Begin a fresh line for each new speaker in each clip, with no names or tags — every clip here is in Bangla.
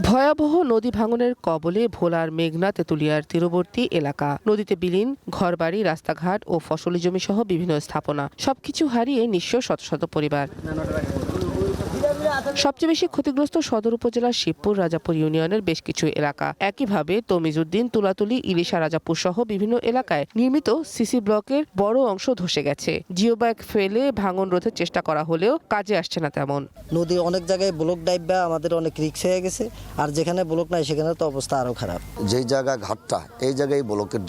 ভয়াবহ নদী ভাঙনের কবলে ভোলার মেঘনা তেঁতুলিয়ার তীরবর্তী এলাকা। নদীতে বিলীন ঘরবাড়ি, রাস্তাঘাট ও ফসলি জমি সহ বিভিন্ন স্থাপনা, সবকিছু হারিয়ে নিঃস্ব শত শত পরিবার। সবচেয়ে বেশি ক্ষতিগ্রস্ত সদর উপজেলার শিবপুর রাজাপুর ইউনিয়নের বেশ কিছু এলাকা। একইভাবে তমিজউদ্দিন, তুলাতুলি, ইলিশা, রাজাপুর সহ বিভিন্ন এলাকায় নির্মিত সিসি ব্লকের বড় অংশ ধসে গেছে। জিওব্যাগ ফেলে ভাঙন রোধের চেষ্টা করা হলেও কাজে আসছে না তেমন।
নদী অনেক জায়গায় ব্লক ডাইবা আমাদের অনেক রিস্ক হয়ে গেছে, আর যেখানে ব্লক নাই সেখানে তো অবস্থা আরো খারাপ।
যেই জায়গা ঘাটটা এই জায়গায় ব্লকের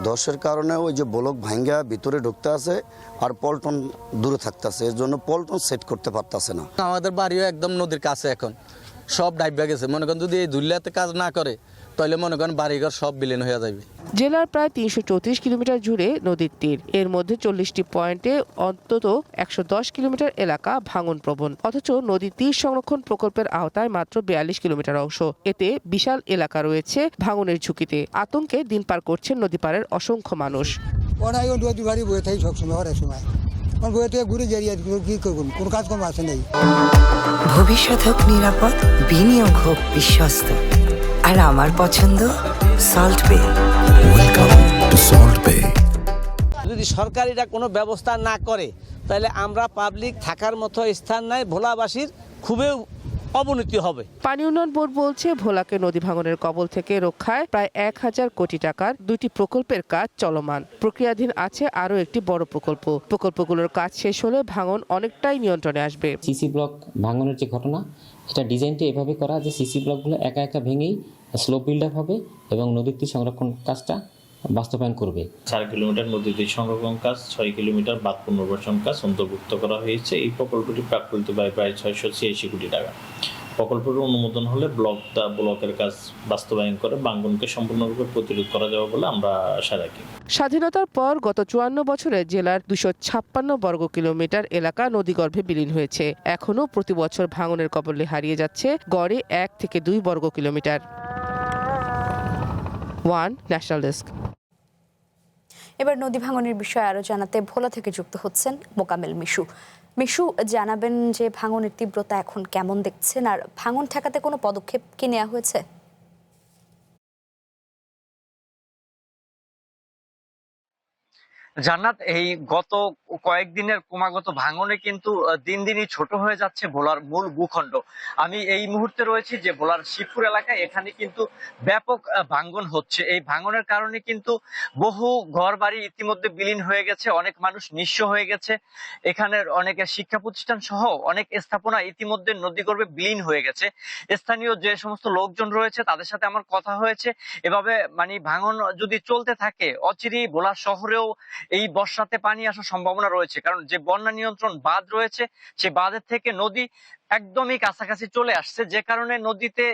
দশের কারণে ওই যে ব্লক ভাঙ্গা ভিতরে ঢুকতে আছে আর পল্টন দূরে থাকতেছে, এর জন্য পল্টন সেট করতে পারতেছে না।
আমাদের বাড়িও একদম নদীর কাছে, এখন সব ডাইবা গেছে। মনে করেন যদি এই দুলিয়াতে কাজ না করে তাহলে মনে করেন বাড়িঘর সব বিলীন হয়ে যাবে।
জেলার প্রায় ৩৩৪ কিলোমিটার জুড়ে নদীর তীর, এর মধ্যে ৪০টি পয়েন্টে অন্তত ১১০ কিলোমিটার এলাকা ভাঙন প্রবণ। অথচ নদীর তীর সংরক্ষণ প্রকল্পের আওতায় মাত্র ৪২ কিলোমিটার অংশ। এতে বিশাল এলাকা রয়েছে ভাঙনের ঝুঁকিতে। আতঙ্কে দিন পার করছেন নদী পাড়ের অসংখ্য মানুষ।
ভবিষ্যৎ হোক নিরাপদ, বিনিয়োগ হোক বিশ্বস্ত, আর আমার পছন্দ সল্ট বে।
ওয়েলকাম টু সল্ট বে।
যদি সরকারিরা কোনো ব্যবস্থা না করে তাহলে আমরা পাবলিক থাকার মতো স্থান নাই, ভোলাবাসীর খুবই অবনতি হবে।
পানি উন্নয়ন বোর্ড বলছে, ভোলাকে নদী ভাঙনের কবল থেকে রক্ষায় প্রায় ১,০০০ কোটি টাকার ২টি প্রকল্পের কাজ চলমান। প্রক্রিয়াধীন আছে আরও একটি বড় প্রকল্পগুলোর কাজ শেষ হলে ভাঙন অনেকটাই নিয়ন্ত্রণে আসবে।
সিসি ব্লক ভাঙনের যে ঘটনা, এটা ডিজাইনটা এভাবে করা যে সিসি ব্লকগুলো একা একা ভেঙেই স্লো বিল্ড আপ হবে এবং নদীর তীর সংরক্ষণ কাজটা বাস্তবায়ন করবে।
৪ কিলোমিটার নদী তীর সংরক্ষণ কাজ, ৬ কিলোমিটার বাঁধ পুনর্বাসন কাজ অন্তর্ভুক্ত করা হয়েছে। এই প্রকল্পটি প্রাকৃত ব্যয় প্রায় ৬৮৬ কোটি টাকা। প্রকল্পের অনুমোদন হলে ব্লকের কাজ বাস্তবায়ন করে ভাঙনকে সম্পূর্ণরূপে প্রতিরোধ করা যাবে বলে আমরা আশা রাখি।
স্বাধীনতার পর গত ৫৪ বছরে জেলার ২৫৬ বর্গ কিলোমিটার এলাকা নদীগর্ভে বিলীন হয়েছে। এখনও প্রতি বছর ভাঙনের কবলে হারিয়ে যাচ্ছে গড়ে ১ থেকে ২ বর্গ কিলোমিটার। One national desk.
এবার নদী ভাঙনের বিষয়ে আরো জানাতে ভোলা থেকে যুক্ত হচ্ছেন মোকাম্মেল মিশু। মিশু, জানাবেন যে ভাঙনের তীব্রতা এখন কেমন দেখছেন, আর ভাঙন ঠেকাতে কোনো পদক্ষেপ কি নেওয়া হয়েছে?
জান্নাত, এই গত কয়েকদিনের ক্রমাগত ভাঙনে কিন্তু দিন দিনই ছোট হয়ে যাচ্ছে ভোলার মূল ভূখণ্ড। আমি এই মুহূর্তে রয়েছি যে ভোলার শিবপুর এলাকায়, এখানে কিন্তু ব্যাপক ভাঙন হচ্ছে। এই ভাঙনের কারণে কিন্তু বহু ঘর বাড়ি ইতিমধ্যে বিলীন হয়ে গেছে, অনেক মানুষ নিঃস্ব হয়ে গেছে। এখানের অনেক শিক্ষা প্রতিষ্ঠান সহ অনেক স্থাপনা ইতিমধ্যে নদীগর্ভে বিলীন হয়ে গেছে। স্থানীয় যে সমস্ত লোকজন রয়েছে তাদের সাথে আমার কথা হয়েছে। এভাবে মানে ভাঙন যদি চলতে থাকে, অচিরেই ভোলা শহরেও এই বর্ষাতে পানি আসার সম্ভাবনা রয়েছে। কারণ যে বন্যা নিয়ন্ত্রণ বাঁধ রয়েছে, সেই বাঁধের থেকে নদী একদমই কাছাকাছি চলে আসছে, যে কারণে নদীতে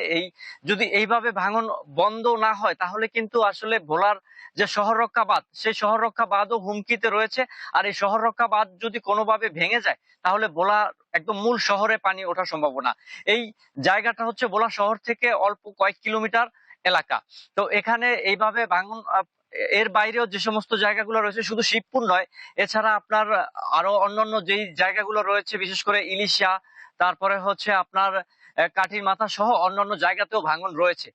যদি এইভাবে ভাঙন বন্ধ না হয় তাহলে কিন্তু আসলে ভোলার যে শহর রক্ষা বাঁধ, সেই শহর রক্ষা বাঁধও হুমকিতে রয়েছে। আর এই শহর রক্ষা বাঁধ যদি কোনোভাবে ভেঙে যায় তাহলে ভোলা একদম মূল শহরে পানি ওঠার সম্ভাবনা। এই জায়গাটা হচ্ছে ভোলা শহর থেকে অল্প কয়েক কিলোমিটার এলাকা। তো এখানে এইভাবে ভাঙন, এর বাইরেও যে সমস্ত জায়গাগুলো রয়েছে, শুধু শিবপুর নয়, এছাড়া আপনার আরো অন্যান্য যেই জায়গাগুলো রয়েছে, বিশেষ করে ইলিশা, তারপরে হচ্ছে আপনার কাঠির মাথা সহ অন্যান্য জায়গাতেও ভাঙন রয়েছে।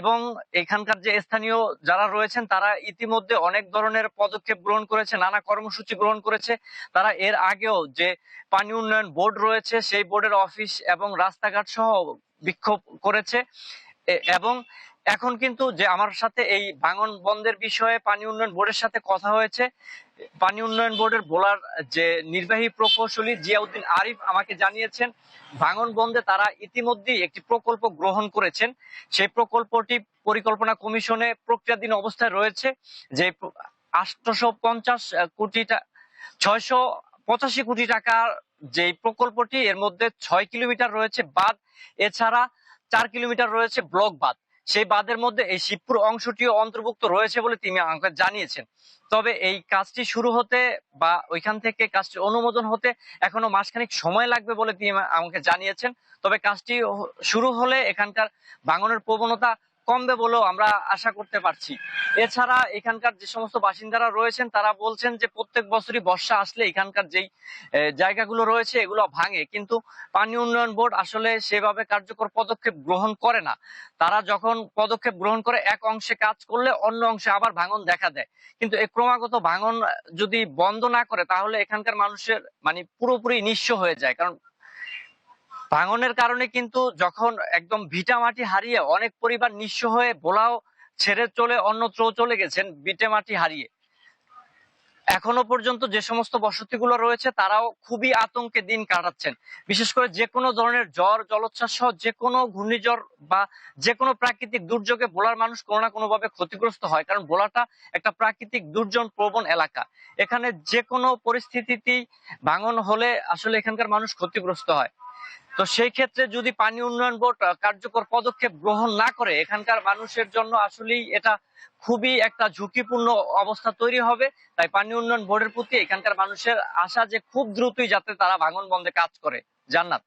এবং এখানকার যে স্থানীয় যারা রয়েছেন তারা ইতিমধ্যে অনেক ধরনের পদক্ষেপ গ্রহণ করেছে, নানা কর্মসূচি গ্রহণ করেছে। তারা এর আগেও যে পানি উন্নয়ন বোর্ড রয়েছে সেই বোর্ডের অফিস এবং রাস্তাঘাট সহ বিক্ষোভ করেছে। এবং এখন কিন্তু যে আমার সাথে এই ভাঙন বন্ধের বিষয়ে পানি উন্নয়ন বোর্ডের সাথে কথা হয়েছে, পানি উন্নয়ন বোর্ডের ভোলার যে নির্বাহী প্রকৌশলী জিয়াউদ্দিন আরিফ আমাকে জানিয়েছেন ভাঙন বন্ধে তারা ইতিমধ্যেই একটি প্রকল্প গ্রহণ করেছেন। সেই প্রকল্পটি পরিকল্পনা কমিশনে প্রক্রিয়াধীন অবস্থায় রয়েছে। যে 685 কোটি টাকার যে প্রকল্পটি, এর মধ্যে 6 কিলোমিটার রয়েছে বাঁধ, এছাড়া 4 কিলোমিটার রয়েছে ব্লক বাঁধ। সেই বাঁধের মধ্যে এই শিবপুর অংশটিও অন্তর্ভুক্ত রয়েছে বলে তিনি আমাকে জানিয়েছেন। তবে এই কাজটি শুরু হতে বা ওইখান থেকে কাজটি অনুমোদন হতে এখনো মাসখানেক সময় লাগবে বলে তিনি আমাকে জানিয়েছেন। তবে কাজটি শুরু হলে এখানকার ভাঙনের প্রবণতা কমবে বলেও আমরা আশা করতে পারছি। এছাড়া এখানকার যে সমস্ত বাসিন্দারা রয়েছেন তারা বলছেন যে প্রত্যেক বছরই বর্ষা আসলে এখানকার যেই জায়গাগুলো রয়েছে এগুলো ভাঙে, কিন্তু পানি উন্নয়ন বোর্ড আসলে সেভাবে কার্যকর পদক্ষেপ গ্রহণ করে না। তারা যখন পদক্ষেপ গ্রহণ করে এক অংশে কাজ করলে অন্য অংশে আবার ভাঙন দেখা দেয়, কিন্তু এই ক্রমাগত ভাঙন যদি বন্ধ না করে তাহলে এখানকার মানুষের মানে পুরোপুরি নিঃস্ব হয়ে যায়। কারণ ভাঙনের কারণে কিন্তু যখন একদম ভিটা মাটি হারিয়ে অনেক পরিবার নিঃস্ব হয়ে ভোলাও ছেড়ে চলে অন্যত্র চলে গেছেন ভিটে মাটি হারিয়ে, এখনো পর্যন্ত যে সমস্ত বসতিগুলো রয়েছে তারাও খুবই আতঙ্কে দিন কাটাচ্ছেন। বিশেষ করে যে কোনো ধরনের ঝড় জলোচ্ছ্বাস সহ যে কোনো ঘূর্ণিঝড় বা যে কোনো প্রাকৃতিক দুর্যোগে ভোলার মানুষ কোনো না কোনো ভাবে ক্ষতিগ্রস্ত হয়, কারণ ভোলাটা একটা প্রাকৃতিক দুর্যোগ প্রবণ এলাকা। এখানে যে কোনো পরিস্থিতিতেই ভাঙন হলে আসলে এখানকার মানুষ ক্ষতিগ্রস্ত হয়। তো সেই ক্ষেত্রে যদি পানি উন্নয়ন বোর্ড কার্যকর পদক্ষেপ গ্রহণ না করে এখানকার মানুষের জন্য আসলেই এটা খুবই একটা ঝুঁকিপূর্ণ অবস্থা তৈরি হবে। তাই পানি উন্নয়ন বোর্ডের প্রতি এখানকার মানুষের আশা যে খুব দ্রুতই যাতে তারা ভাঙন বন্ধে কাজ করে। জান্নাত।